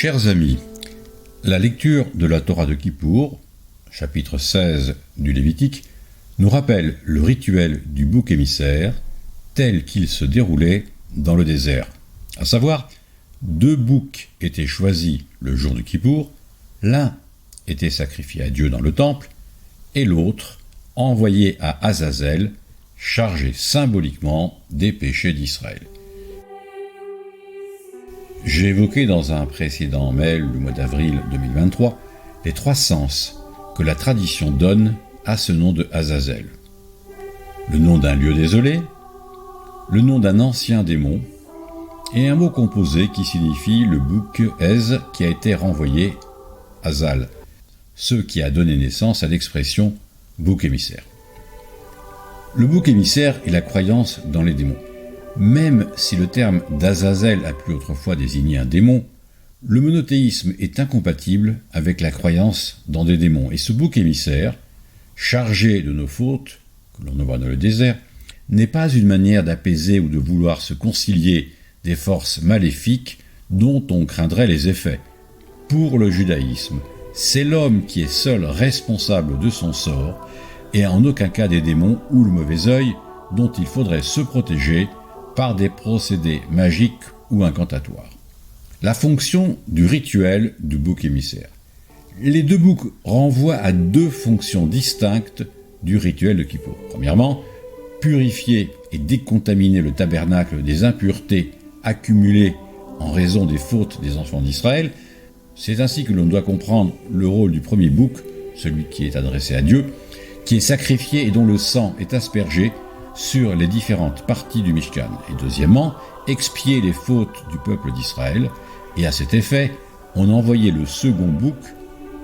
Chers amis, la lecture de la Torah de Kippour, chapitre 16 du Lévitique, nous rappelle le rituel du bouc émissaire tel qu'il se déroulait dans le désert. À savoir, 2 boucs étaient choisis le jour du Kippour, l'un était sacrifié à Dieu dans le temple et l'autre envoyé à Azazel, chargé symboliquement des péchés d'Israël. J'ai évoqué dans un précédent mail du mois d'avril 2023 les 3 sens que la tradition donne à ce nom de Azazel. Le nom d'un lieu désolé, le nom d'un ancien démon et un mot composé qui signifie le bouc Ez qui a été renvoyé Azal, ce qui a donné naissance à l'expression bouc émissaire. Le bouc émissaire est la croyance dans les démons. Même si le terme d'Azazel a pu autrefois désigner un démon, le monothéisme est incompatible avec la croyance dans des démons. Et ce bouc émissaire, chargé de nos fautes, que l'on envoie dans le désert, n'est pas une manière d'apaiser ou de vouloir se concilier des forces maléfiques dont on craindrait les effets. Pour le judaïsme, c'est l'homme qui est seul responsable de son sort et en aucun cas des démons ou le mauvais œil dont il faudrait se protéger par des procédés magiques ou incantatoires. La fonction du rituel du bouc émissaire. Les 2 boucs renvoient à 2 fonctions distinctes du rituel de Kippour. Premièrement, purifier et décontaminer le tabernacle des impuretés accumulées en raison des fautes des enfants d'Israël. C'est ainsi que l'on doit comprendre le rôle du premier bouc, celui qui est adressé à Dieu, qui est sacrifié et dont le sang est aspergé sur les différentes parties du Mishkan. Et deuxièmement, expier les fautes du peuple d'Israël. Et à cet effet, on envoyait le second bouc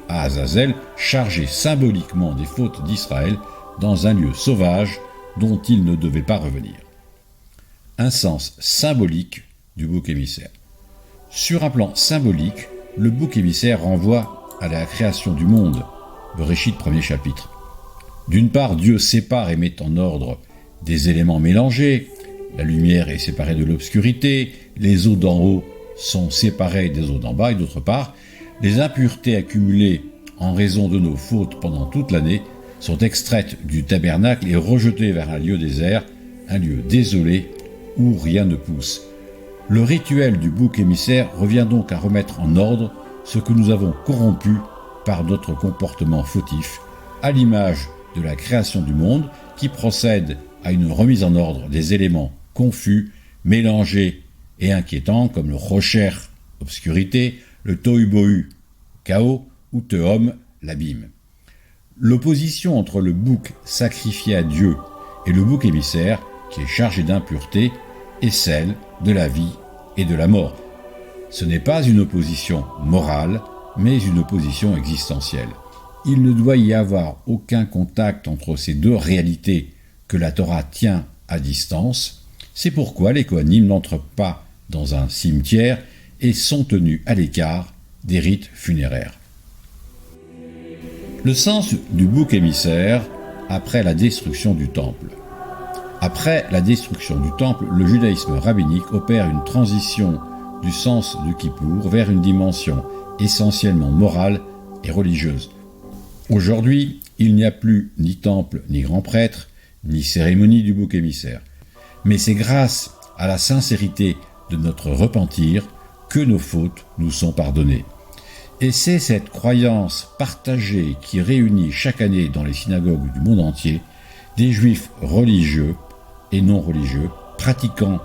à Azazel, chargé symboliquement des fautes d'Israël dans un lieu sauvage dont il ne devait pas revenir. Un sens symbolique du bouc émissaire. Sur un plan symbolique, le bouc émissaire renvoie à la création du monde, Bereshit 1er chapitre. D'une part, Dieu sépare et met en ordre des éléments mélangés, la lumière est séparée de l'obscurité, les eaux d'en haut sont séparées des eaux d'en bas, et d'autre part, les impuretés accumulées en raison de nos fautes pendant toute l'année sont extraites du tabernacle et rejetées vers un lieu désert, un lieu désolé où rien ne pousse. Le rituel du bouc émissaire revient donc à remettre en ordre ce que nous avons corrompu par notre comportement fautif, à l'image de la création du monde qui procède à une remise en ordre des éléments confus, mélangés et inquiétants comme le rocher, obscurité, le tohu-bohu, chaos, ou tehom, l'abîme. L'opposition entre le bouc sacrifié à Dieu et le bouc émissaire, qui est chargé d'impureté, est celle de la vie et de la mort. Ce n'est pas une opposition morale, mais une opposition existentielle. Il ne doit y avoir aucun contact entre ces 2 réalités que la Torah tient à distance. C'est pourquoi les Kohanim n'entrent pas dans un cimetière et sont tenus à l'écart des rites funéraires. Le sens du bouc émissaire après la destruction du temple. Après la destruction du temple, le judaïsme rabbinique opère une transition du sens de Kippour vers une dimension essentiellement morale et religieuse. Aujourd'hui, il n'y a plus ni temple, ni grand prêtre, ni cérémonie du bouc émissaire. Mais c'est grâce à la sincérité de notre repentir que nos fautes nous sont pardonnées. Et c'est cette croyance partagée qui réunit chaque année dans les synagogues du monde entier des juifs religieux et non religieux, pratiquants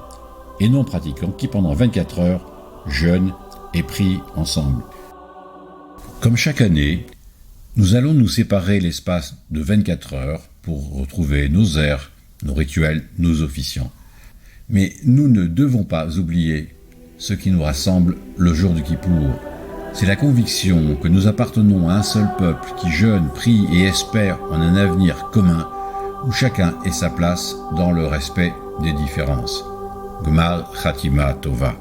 et non pratiquants, qui pendant 24 heures jeûnent et prient ensemble. Comme chaque année, nous allons nous séparer l'espace de 24 heures pour retrouver nos airs, nos rituels, nos officiants. Mais nous ne devons pas oublier ce qui nous rassemble le jour du Kippour. C'est la conviction que nous appartenons à un seul peuple qui jeûne, prie et espère en un avenir commun où chacun ait sa place dans le respect des différences. Gmar Khatima Tova.